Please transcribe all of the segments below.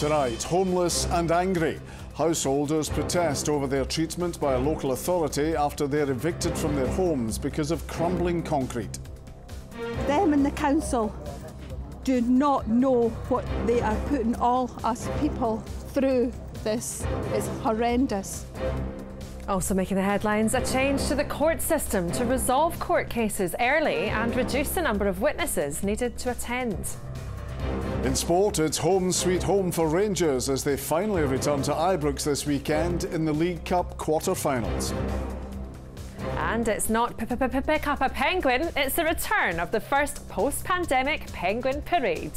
Tonight, homeless and angry. Householders protest over their treatment by a local authority after they're evicted from their homes because of crumbling concrete. Them and the council do not know what they are putting all us people through. This is horrendous. Also making the headlines, a change to the court system to resolve court cases early and reduce the number of witnesses needed to attend. In sport, it's home sweet home for Rangers as they finally return to Ibrox this weekend in the League Cup quarter-finals. And it's not pick up a penguin, it's the return of the first post-pandemic penguin parade.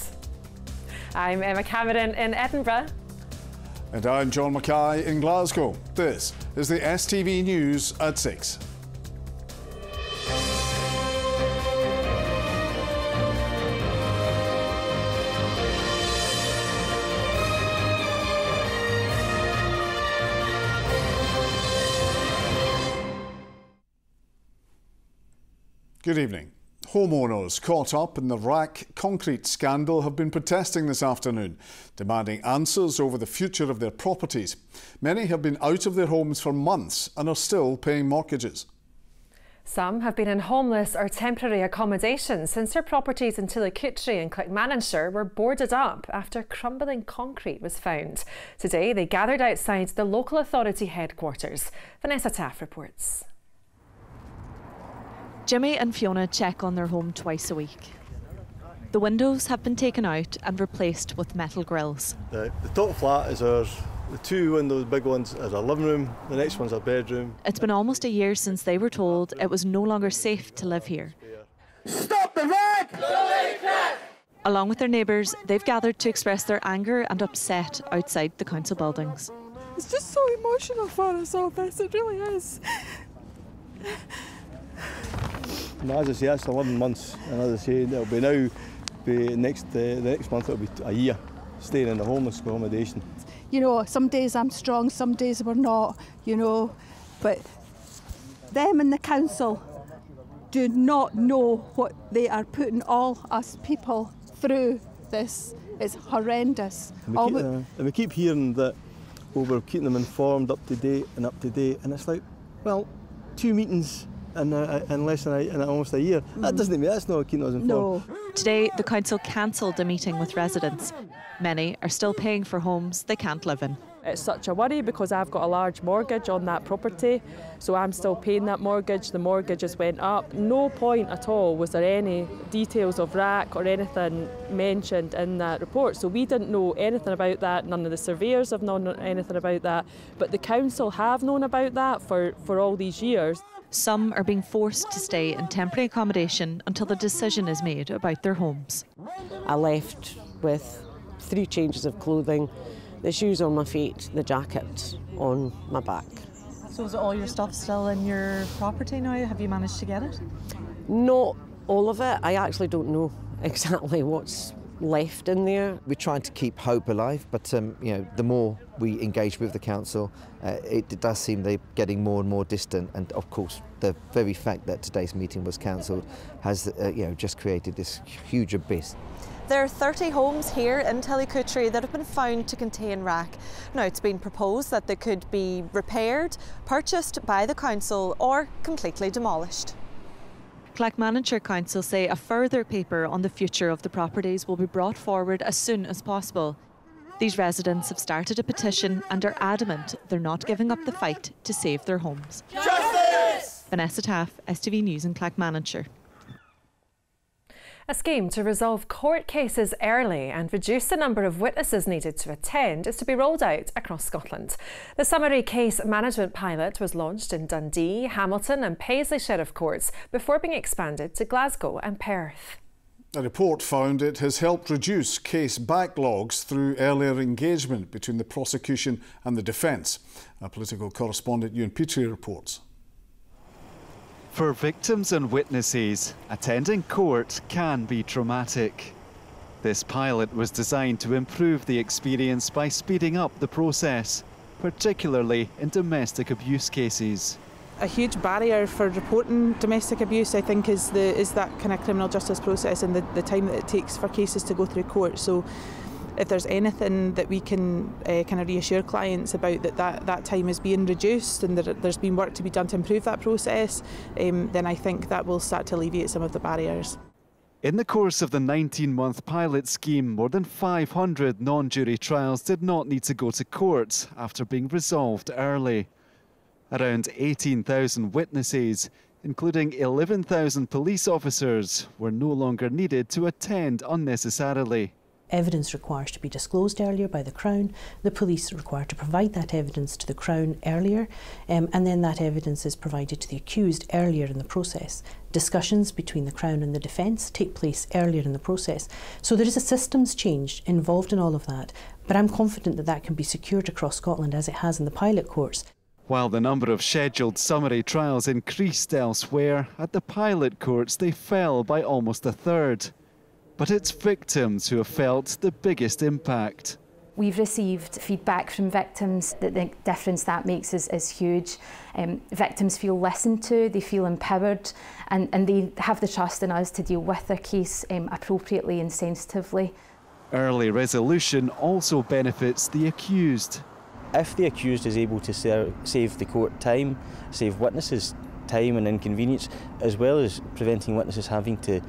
I'm Emma Cameron in Edinburgh. And I'm John Mackay in Glasgow. This is the STV News at 6. Good evening. Homeowners caught up in the RAC concrete scandal have been protesting this afternoon, demanding answers over the future of their properties. Many have been out of their homes for months and are still paying mortgages. Some have been in homeless or temporary accommodation since their properties in Tillicootree and Clackmannanshire were boarded up after crumbling concrete was found. Today they gathered outside the local authority headquarters. Vanessa Taff reports. Jimmy and Fiona check on their home twice a week. The windows have been taken out and replaced with metal grills. The top flat is ours. The two windows, big ones, is our living room. The next one's our bedroom. It's been almost a year since they were told it was no longer safe to live here. Stop the wreck! Don't let it crack! Along with their neighbours, they've gathered to express their anger and upset outside the council buildings. It's just so emotional for us all this, it really is. And as I say, that's 11 months, and as I say, it'll be now, the next month it'll be a year staying in the homeless accommodation. You know, some days I'm strong, some days we're not, you know, but them and the council do not know what they are putting all us people through. This is horrendous. And we keep hearing that, well, we're keeping them informed, up to date, and it's like, well, 2 meetings in almost a year. That doesn't mean that's not keeping us informed. No. Today, the council cancelled a meeting with residents. Many are still paying for homes they can't live in. It's such a worry because I've got a large mortgage on that property, so I'm still paying that mortgage. The mortgages went up. No point at all was there any details of RAC or anything mentioned in that report, so we didn't know anything about that. None of the surveyors have known anything about that, but the council have known about that for all these years. Some are being forced to stay in temporary accommodation until the decision is made about their homes. I left with 3 changes of clothing, the shoes on my feet, the jacket on my back. So is all your stuff still in your property now? Have you managed to get it? Not all of it. I actually don't know exactly what's left in there. We're trying to keep hope alive, but you know, the more we engage with the council, it does seem they're getting more and more distant. And of course, the very fact that today's meeting was cancelled has just created this huge abyss. There are 30 homes here in Tillicootree that have been found to contain RAC. Now, it's been proposed that they could be repaired, purchased by the council or completely demolished. Clackmannanshire Council say a further paper on the future of the properties will be brought forward as soon as possible. These residents have started a petition and are adamant they're not giving up the fight to save their homes. Justice! Vanessa Taff, STV News in Clackmannanshire. A scheme to resolve court cases early and reduce the number of witnesses needed to attend is to be rolled out across Scotland. The summary case management pilot was launched in Dundee, Hamilton and Paisley Sheriff Courts before being expanded to Glasgow and Perth. A report found it has helped reduce case backlogs through earlier engagement between the prosecution and the defence. Our political correspondent Ewan Petrie reports. For victims and witnesses, attending court can be traumatic. This pilot was designed to improve the experience by speeding up the process, particularly in domestic abuse cases. A huge barrier for reporting domestic abuse, I think, is that kind of criminal justice process and the time that it takes for cases to go through court. So if there's anything that we can kind of reassure clients about that time is being reduced and that there's been work to be done to improve that process, then I think that will start to alleviate some of the barriers. In the course of the 19-month pilot scheme, more than 500 non-jury trials did not need to go to court after being resolved early. Around 18,000 witnesses, including 11,000 police officers, were no longer needed to attend unnecessarily. Evidence requires to be disclosed earlier by the Crown. The police are required to provide that evidence to the Crown earlier, and then that evidence is provided to the accused earlier in the process. Discussions between the Crown and the defence take place earlier in the process. So there is a systems change involved in all of that, but I'm confident that that can be secured across Scotland as it has in the pilot courts. While the number of scheduled summary trials increased elsewhere, at the pilot courts they fell by almost a third. But it's victims who have felt the biggest impact. We've received feedback from victims that the difference that makes is huge. Victims feel listened to, they feel empowered, and they have the trust in us to deal with their case appropriately and sensitively. Early resolution also benefits the accused. If the accused is able to save the court time, save witnesses time and inconvenience, as well as preventing witnesses having to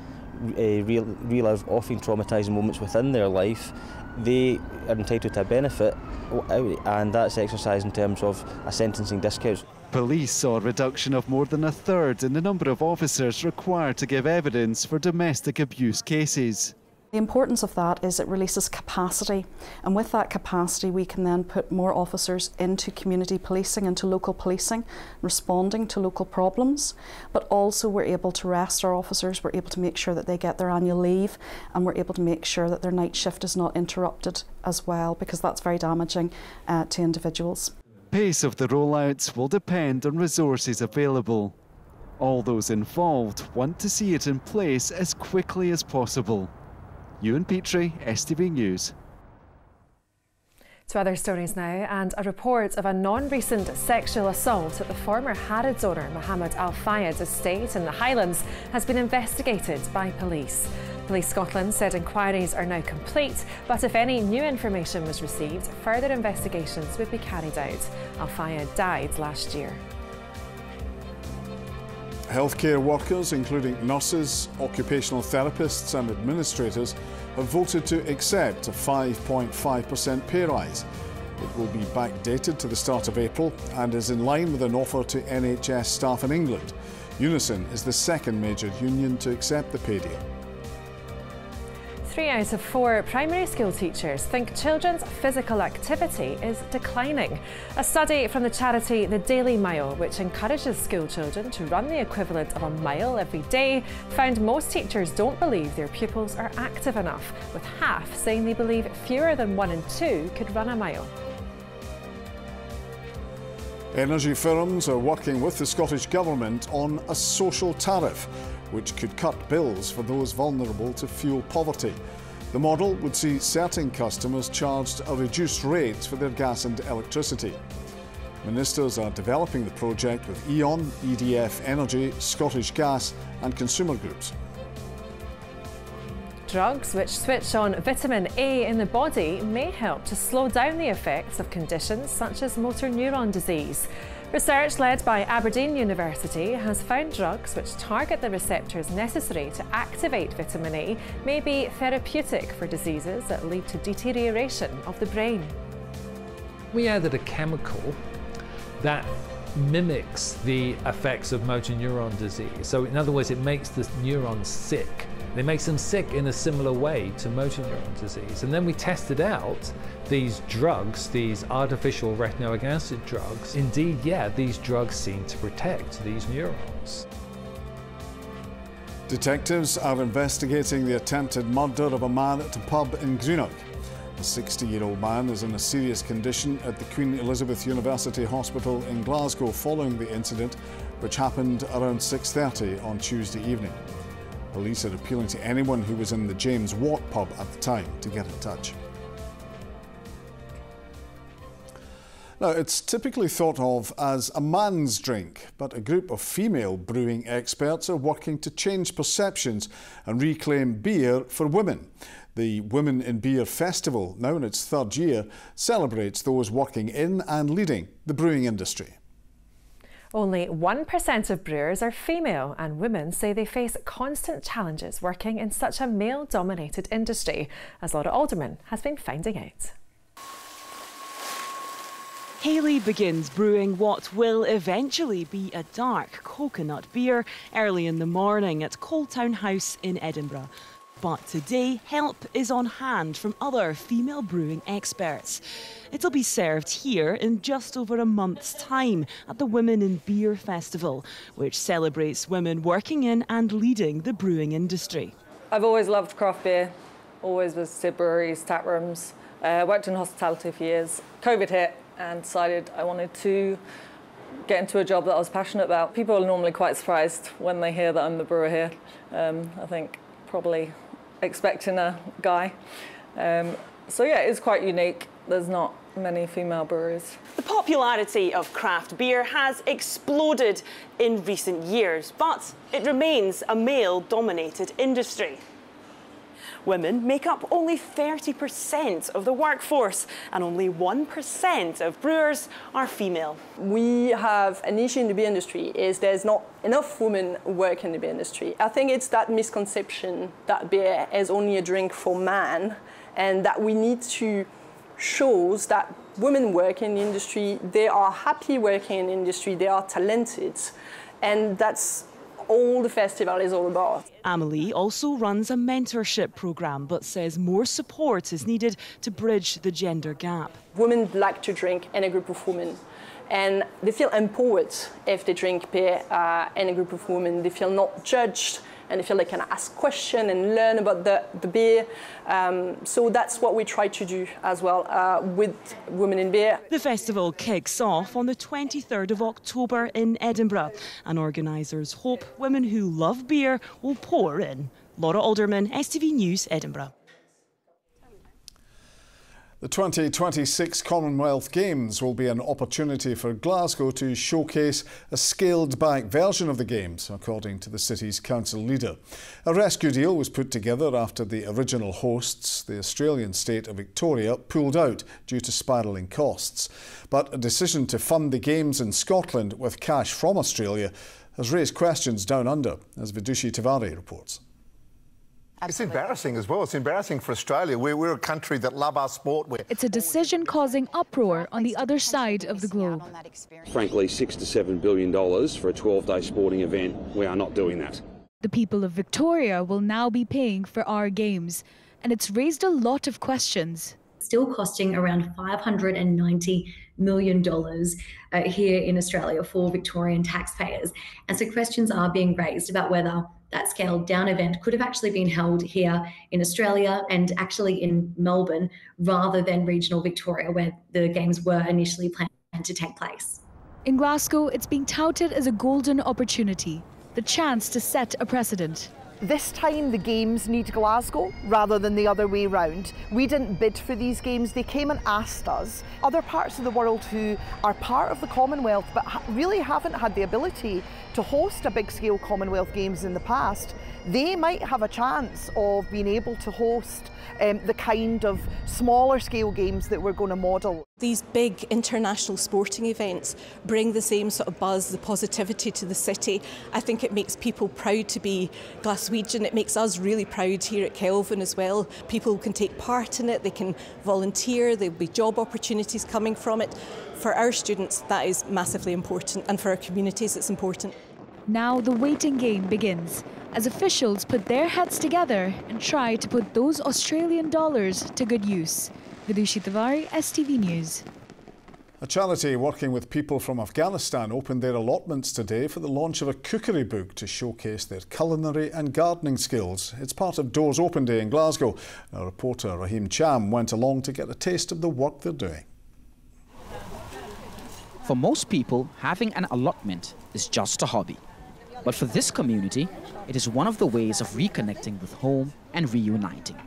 relive often traumatising moments within their life, they are entitled to a benefit, and that's exercised in terms of a sentencing discount. Police saw a reduction of more than a third in the number of officers required to give evidence for domestic abuse cases. The importance of that is it releases capacity, and with that capacity we can then put more officers into community policing, into local policing, responding to local problems, but also we're able to rest our officers, we're able to make sure that they get their annual leave, and we're able to make sure that their night shift is not interrupted as well, because that's very damaging to individuals. Pace of the rollout will depend on resources available. All those involved want to see it in place as quickly as possible. Ewan Petrie, STV News. To other stories now, and a report of a non-recent sexual assault at the former Harrods owner Mohammed Al Fayed's estate in the Highlands has been investigated by police. Police Scotland said inquiries are now complete, but if any new information was received, further investigations would be carried out. Al Fayed died last year. Healthcare workers, including nurses, occupational therapists and administrators, have voted to accept a 5.5% pay rise. It will be backdated to the start of April and is in line with an offer to NHS staff in England. Unison is the second major union to accept the pay deal. 3 out of 4 primary school teachers think children's physical activity is declining. A study from the charity The Daily Mile, which encourages school children to run the equivalent of a mile every day, found most teachers don't believe their pupils are active enough, with half saying they believe fewer than 1 in 2 could run a mile. Energy firms are working with the Scottish Government on a social tariff, which could cut bills for those vulnerable to fuel poverty. The model would see certain customers charged a reduced rate for their gas and electricity. Ministers are developing the project with E.ON, EDF Energy, Scottish Gas and consumer groups. Drugs which switch on vitamin A in the body may help to slow down the effects of conditions such as motor neuron disease. Research led by Aberdeen University has found drugs which target the receptors necessary to activate vitamin A may be therapeutic for diseases that lead to deterioration of the brain. We added a chemical that mimics the effects of motor neuron disease. So in other words, it makes the neurons sick. It makes them sick in a similar way to motor neuron disease. And then we tested out these drugs, these artificial retinoic acid drugs. Indeed, yeah, these drugs seem to protect these neurons. Detectives are investigating the attempted murder of a man at a pub in Greenock. The 60-year-old man is in a serious condition at the Queen Elizabeth University Hospital in Glasgow following the incident, which happened around 6:30 on Tuesday evening. Police are appealing to anyone who was in the James Watt pub at the time to get in touch. Now, it's typically thought of as a man's drink, but a group of female brewing experts are working to change perceptions and reclaim beer for women. The Women in Beer Festival, now in its third year, celebrates those working in and leading the brewing industry. Only 1% of brewers are female, and women say they face constant challenges working in such a male-dominated industry, as Laura Alderman has been finding out. Hayley begins brewing what will eventually be a dark coconut beer early in the morning at Coaltown House in Edinburgh. But today, help is on hand from other female brewing experts. It'll be served here in just over a month's time at the Women in Beer Festival, which celebrates women working in and leading the brewing industry. I've always loved craft beer, always visited breweries, tap rooms, worked in hospitality for years. COVID hit and decided I wanted to get into a job that I was passionate about. People are normally quite surprised when they hear that I'm the brewer here. I think probably expecting a guy. So yeah, it's quite unique. There's not many female brewers. The popularity of craft beer has exploded in recent years, but it remains a male-dominated industry. Women make up only 30% of the workforce, and only 1% of brewers are female. We have an issue in the beer industry is there's not enough women who work in the beer industry. I think it's that misconception that beer is only a drink for men, and that we need to show that women work in the industry, they are happy working in the industry, they are talented, and that's all the festival is all about. Amelie also runs a mentorship programme, but says more support is needed to bridge the gender gap. Women like to drink in a group of women, and they feel empowered if they drink beer in a group of women. They feel not judged, and they feel they can ask questions and learn about the beer. So that's what we try to do as well with Women in Beer. The festival kicks off on the 23rd of October in Edinburgh, and organisers hope women who love beer will pour in. Laura Alderman, STV News, Edinburgh. The 2026 Commonwealth Games will be an opportunity for Glasgow to showcase a scaled-back version of the Games, according to the city's council leader. A rescue deal was put together after the original hosts, the Australian state of Victoria, pulled out due to spiralling costs. But a decision to fund the Games in Scotland with cash from Australia has raised questions down under, as Vidushi Tiwari reports. It's embarrassing as well. It's embarrassing for Australia. We're a country that love our sport. It's a decision causing uproar on the other side of the globe. Frankly, $6 to $7 billion for a 12-day sporting event, we are not doing that. The people of Victoria will now be paying for our games, and it's raised a lot of questions. Still costing around $590 million here in Australia for Victorian taxpayers. And so questions are being raised about whether that scaled down event could have actually been held here in Australia and actually in Melbourne rather than regional Victoria, where the Games were initially planned to take place. In Glasgow, it's being touted as a golden opportunity, the chance to set a precedent. This time the Games need Glasgow rather than the other way round. We didn't bid for these Games, they came and asked us. Other parts of the world who are part of the Commonwealth but really haven't had the ability to host a big scale Commonwealth Games in the past, they might have a chance of being able to host the kind of smaller scale games that we're going to model. These big international sporting events bring the same sort of buzz, the positivity to the city. I think it makes people proud to be Glaswegian. It makes us really proud here at Kelvin as well. People can take part in it, they can volunteer, there'll be job opportunities coming from it. For our students, that is massively important, and for our communities, it's important. Now the waiting game begins, as officials put their heads together and try to put those Australian dollars to good use. Vidushi Tiwari, STV News. A charity working with people from Afghanistan opened their allotments today for the launch of a cookery book to showcase their culinary and gardening skills. It's part of Doors Open Day in Glasgow. Our reporter Raheem Cham went along to get a taste of the work they're doing. For most people, having an allotment is just a hobby. But for this community, it is one of the ways of reconnecting with home and reuniting.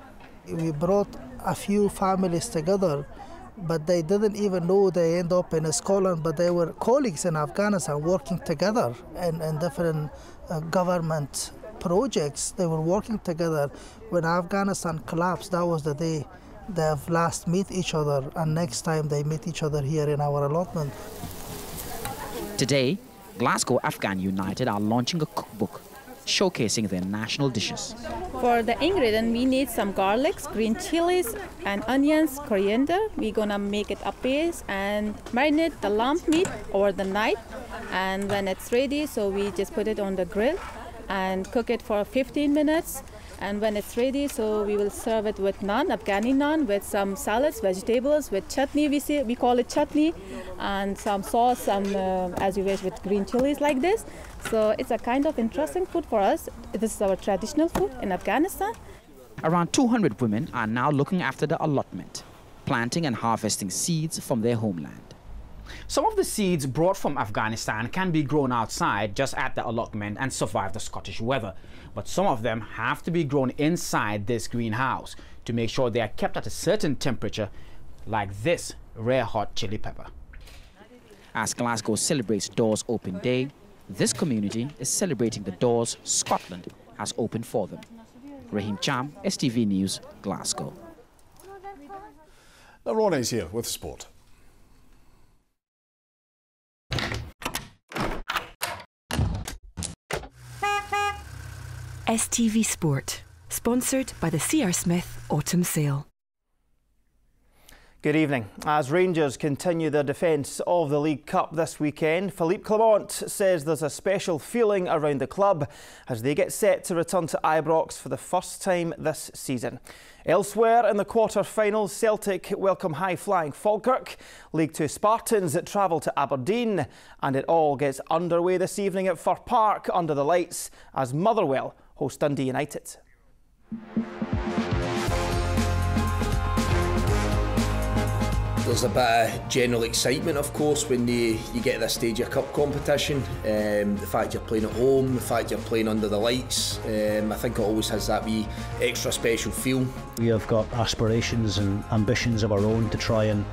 We brought a few families together, but they didn't even know they end up in Scotland, but they were colleagues in Afghanistan working together in different government projects. They were working together. When Afghanistan collapsed, that was the day they've last meet each other, and next time they meet each other here in our allotment. Today, Glasgow Afghan United are launching a cookbook showcasing their national dishes. For the ingredient, we need some garlics, green chilies, and onions, coriander. We're gonna make it a paste and marinate the lamb meat over the night. And when it's ready, so we just put it on the grill and cook it for 15 minutes. And when it's ready, so we will serve it with naan, Afghani naan, with some salads, vegetables, with chutney, we call it chutney, and some sauce, as you wish, with green chilies like this. So it's a kind of interesting food for us. This is our traditional food in Afghanistan. Around 200 women are now looking after the allotment, planting and harvesting seeds from their homeland. Some of the seeds brought from Afghanistan can be grown outside just at the allotment and survive the Scottish weather. But some of them have to be grown inside this greenhouse to make sure they are kept at a certain temperature, like this rare hot chili pepper. As Glasgow celebrates Doors Open Day, this community is celebrating the doors Scotland has opened for them. Rahim Cham, STV News, Glasgow. Now Ronnie's here with sport. STV Sport, sponsored by the C.R. Smith Autumn Sale. Good evening. As Rangers continue their defence of the League Cup this weekend, Philippe Clement says there's a special feeling around the club as they get set to return to Ibrox for the first time this season. Elsewhere in the quarter-finals, Celtic welcome high-flying Falkirk. League Two Spartans travel to Aberdeen, and it all gets underway this evening at Fir Park under the lights as Motherwell host Dundee United. There's a bit of general excitement, of course, when you get to this stage of cup competition. The fact you're playing at home, the fact you're playing under the lights, I think it always has that wee extra special feel. We have got aspirations and ambitions of our own to try and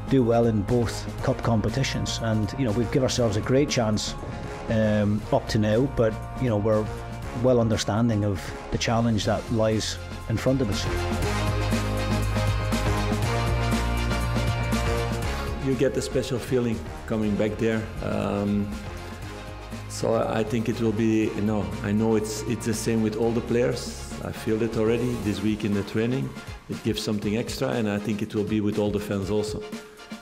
do well in both cup competitions, and we've given ourselves a great chance up to now, but we're well understanding of the challenge that lies in front of us. You get the special feeling coming back there. So I think it will be, I know it's the same with all the players. I feel it already this week in the training. It gives something extra, and I think it will be with all the fans also.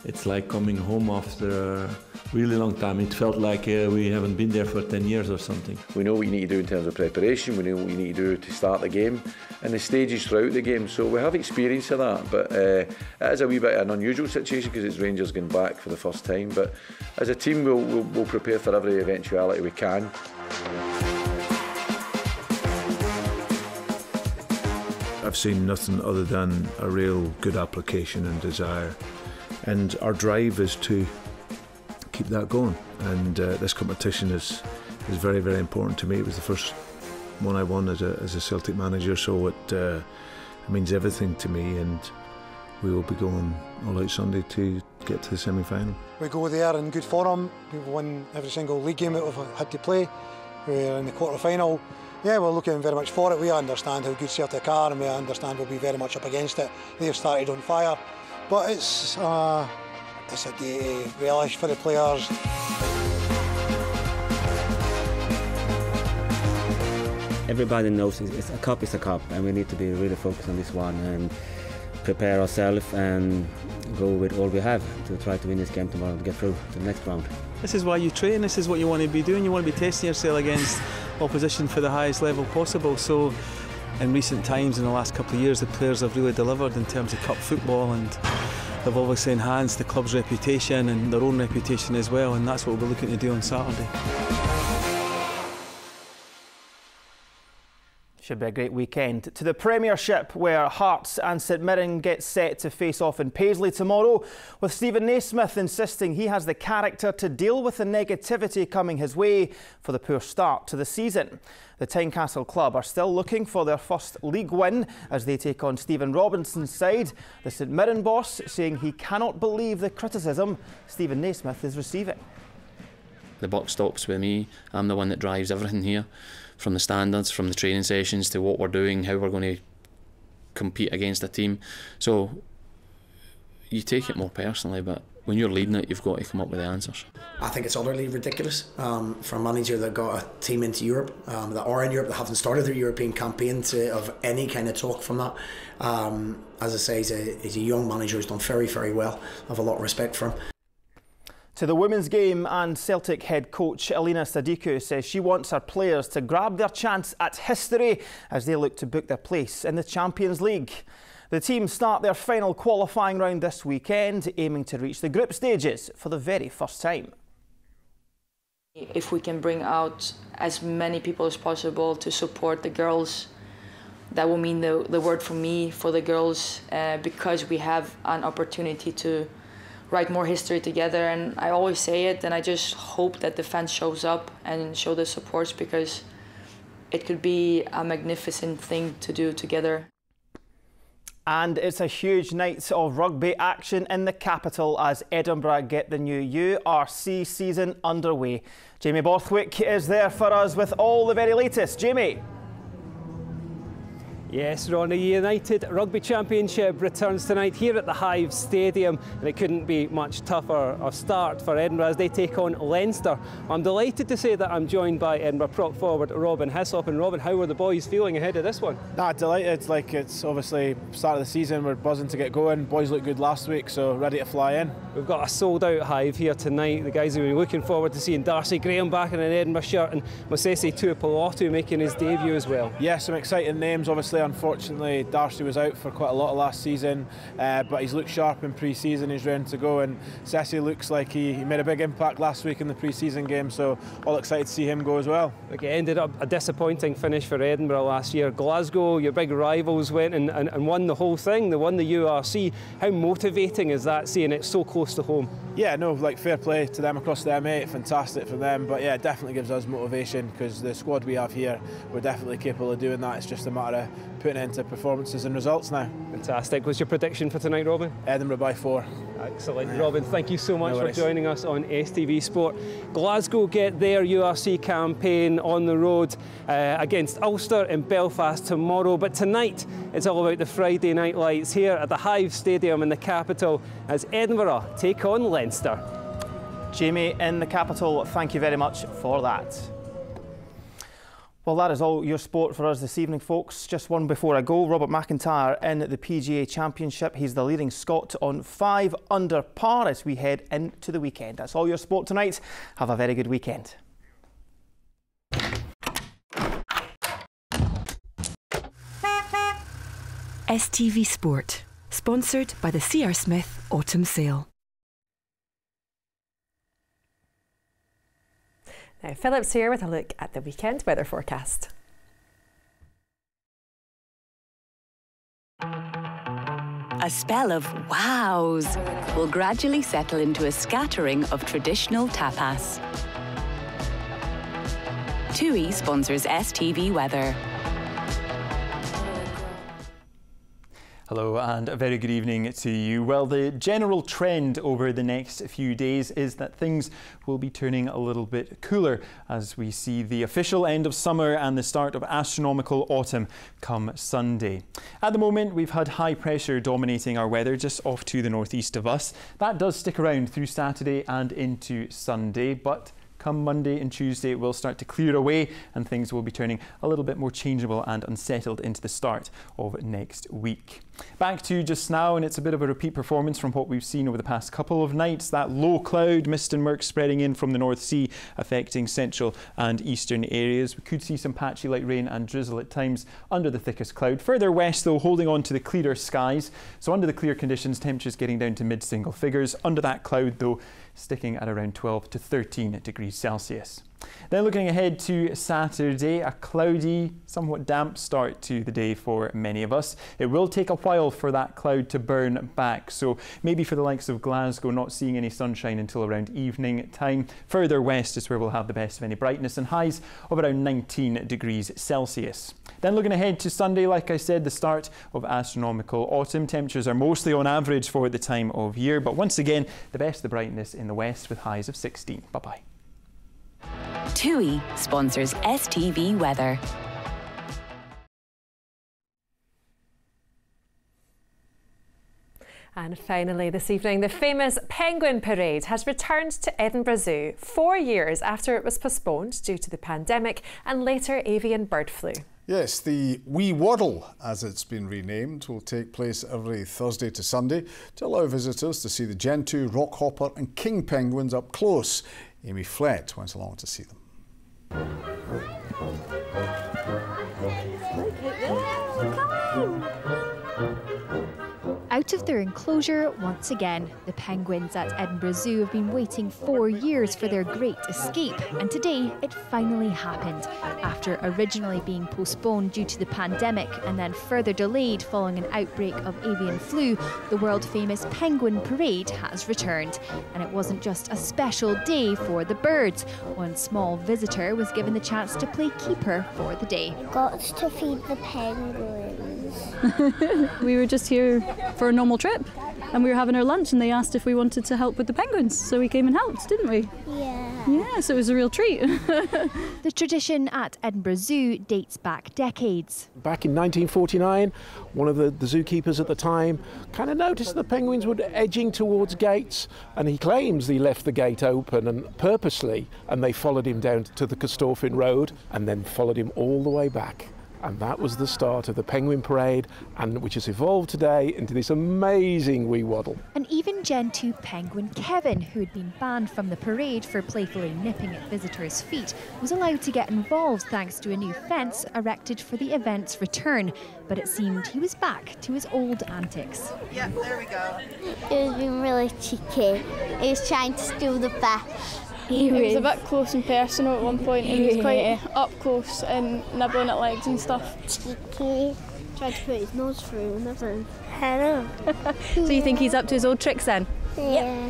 It's like coming home after a really long time. It felt like we haven't been there for 10 years or something. We know what you need to do in terms of preparation, we know what you need to do to start the game and the stages throughout the game, so we have experience of that, but it is a wee bit of an unusual situation because it's Rangers going back for the first time, but as a team we'll prepare for every eventuality we can. I've seen nothing other than a real good application and desire, and our drive is to keep that going, and this competition is very, very important to me. It was the first one I won as a Celtic manager, so it means everything to me, and we will be going all out Sunday to get to the semi-final. We go there in good form. We've won every single league game that we've had to play. We're in the quarter-final. Yeah, we're looking very much for it. We understand how good Celtic are, and we understand we'll be very much up against it. They've started on fire, but it's a day to relish for the players. Everybody knows it's a cup, and we need to be really focused on this one and prepare ourselves and go with all we have to try to win this game tomorrow and get through to the next round. This is why you train, this is what you want to be doing. You want to be testing yourself against opposition for the highest level possible. So in recent times, in the last couple of years, the players have really delivered in terms of cup football, and they've obviously enhanced the club's reputation and their own reputation as well, and that's what we'll be looking to do on Saturday. Should be a great weekend. To the Premiership, where Hearts and St Mirren get set to face off in Paisley tomorrow, with Stephen Naismith insisting he has the character to deal with the negativity coming his way for the poor start to the season. The Tynecastle club are still looking for their first league win as they take on Stephen Robinson's side. The St Mirren boss saying he cannot believe the criticism Stephen Naismith is receiving. The buck stops with me. I'm the one that drives everything here. the standards, from the training sessions to what we're doing, how we're going to compete against a team. So you take it more personally, but when you're leading it, you've got to come up with the answers. I think it's utterly ridiculous for a manager that got a team into Europe, that are in Europe, that haven't started their European campaign, to have any kind of talk from that. As I say, he's a young manager who's done very, very well. I have a lot of respect for him. To the women's game, and Celtic head coach Elina Sadiku says she wants her players to grab their chance at history as they look to book their place in the Champions League. The team start their final qualifying round this weekend, aiming to reach the group stages for the very first time. If we can bring out as many people as possible to support the girls, that will mean the word for me, for the girls, because we have an opportunity to write more history together. And I always say it, and I just hope that the fans shows up and show the supports, because it could be a magnificent thing to do together. And it's a huge night of rugby action in the capital as Edinburgh get the new URC season underway. Jamie Borthwick is there for us with all the very latest. Jamie. Yes, Ronnie, United Rugby Championship returns tonight here at the Hive Stadium, and it couldn't be much tougher a start for Edinburgh as they take on Leinster. I'm delighted to say that I'm joined by Edinburgh prop forward Robin Hyslop. And Robin, how are the boys feeling ahead of this one? Delighted. Like, it's obviously start of the season, we're buzzing to get going. Boys look good last week, so ready to fly in. We've got a sold-out Hive here tonight. The guys have been looking forward to seeing Darcy Graham back in an Edinburgh shirt and Mosese Tuipulotu making his debut as well. Yeah, some exciting names. Obviously, unfortunately, Darcy was out for quite a lot of last season, but he's looked sharp in pre-season. He's ready to go, and Sessi looks like he made a big impact last week in the pre-season game, so all excited to see him go as well. It ended up a disappointing finish for Edinburgh last year. Glasgow, your big rivals, went and won the whole thing. They won the URC. How motivating is that, seeing it so close to home? Yeah, no, like, fair play to them across the M8, fantastic for them, but yeah, it definitely gives us motivation, because the squad we have here, we're definitely capable of doing that. It's just a matter of putting it into performances and results now. Fantastic. What's your prediction for tonight, Robin? Edinburgh by 4. Excellent. Yeah. Robin, thank you so much for joining us on STV Sport. Glasgow get their URC campaign on the road against Ulster in Belfast tomorrow, but tonight it's all about the Friday night lights here at the Hive Stadium in the capital as Edinburgh take on Leinster. Jamie in the capital, thank you very much for that. Well, that is all your sport for us this evening, folks. Just one before I go, Robert McIntyre in the PGA Championship. He's the leading Scot on 5 under par as we head into the weekend. That's all your sport tonight. Have a very good weekend. STV Sport, sponsored by the C.R. Smith Autumn Sale. Now, Philip's here with a look at the weekend weather forecast. A spell of wows will gradually settle into a scattering of traditional tapas. TUI sponsors STV Weather. Hello and a very good evening to you. Well, the general trend over the next few days is that things will be turning a little bit cooler as we see the official end of summer and the start of astronomical autumn come Sunday. At the moment, we've had high pressure dominating our weather just off to the northeast of us. That does stick around through Saturday and into Sunday, but come Monday and Tuesday, it will start to clear away and things will be turning a little bit more changeable and unsettled into the start of next week. Back to just now, and it's a bit of a repeat performance from what we've seen over the past couple of nights. That low cloud, mist and murk spreading in from the North Sea, affecting central and eastern areas. We could see some patchy light rain and drizzle at times under the thickest cloud. Further west, though, holding on to the clearer skies. So under the clear conditions, temperatures getting down to mid-single figures. Under that cloud, though, sticking at around 12 to 13 degrees Celsius. Then looking ahead to Saturday, a cloudy, somewhat damp start to the day for many of us. It will take a while for that cloud to burn back, so maybe for the likes of Glasgow, not seeing any sunshine until around evening time. Further west is where we'll have the best of any brightness and highs of around 19 degrees Celsius. Then looking ahead to Sunday, like I said, the start of astronomical autumn. Temperatures are mostly on average for the time of year, but once again, the best of the brightness in the west with highs of 16. Bye-bye. TUI sponsors STV Weather. And finally this evening, the famous Penguin Parade has returned to Edinburgh Zoo 4 years after it was postponed due to the pandemic and later avian bird flu. Yes, the Wee Waddle, as it's been renamed, will take place every Thursday to Sunday to allow visitors to see the Gentoo, Rockhopper and King penguins up close. Amy Flett went along to see them. Out of their enclosure once again, the penguins at Edinburgh Zoo have been waiting 4 years for their great escape, and today it finally happened. After originally being postponed due to the pandemic and then further delayed following an outbreak of avian flu, the world-famous Penguin Parade has returned. And it wasn't just a special day for the birds. One small visitor was given the chance to play keeper for the day. Got to feed the penguins. We were just here for a normal trip and we were having our lunch and they asked if we wanted to help with the penguins, so we came and helped, didn't we? Yeah, so it was a real treat. The tradition at Edinburgh Zoo dates back decades. Back in 1949, one of the zookeepers at the time kind of noticed the penguins were edging towards gates, and he claims he left the gate open and purposely, and they followed him down to the Corstorphine Road and then followed him all the way back. And that was the start of the Penguin Parade, and which has evolved today into this amazing wee waddle. And even Gentoo penguin Kevin, who had been banned from the parade for playfully nipping at visitors' feet, was allowed to get involved thanks to a new fence erected for the event's return. But it seemed he was back to his old antics. Yeah, there we go. He was being really cheeky. He was trying to steal the fish. He was a bit close and personal at one point. He was quite up close and nibbling at legs and stuff. Cheeky. Tried to put his nose through and everything. I know. So you think he's up to his old tricks then? Yeah.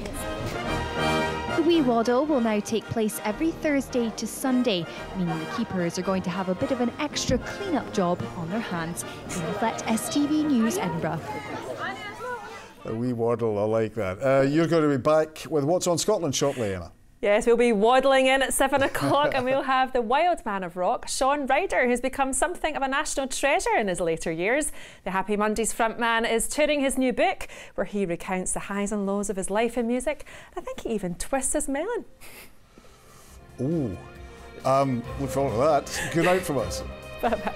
The Wee Waddle will now take place every Thursday to Sunday, meaning the keepers are going to have a bit of an extra clean-up job on their hands. Amy Flett, STV News, Edinburgh. A Wee Waddle, I like that. You're going to be back with What's on Scotland shortly, Emma. Yes, we'll be waddling in at 7 o'clock and we'll have the wild man of rock, Sean Ryder, who's become something of a national treasure in his later years. The Happy Mondays frontman is touring his new book, where he recounts the highs and lows of his life in music. I think he even twists his melon. Ooh, look forward to that. Good night from us. Bye-bye.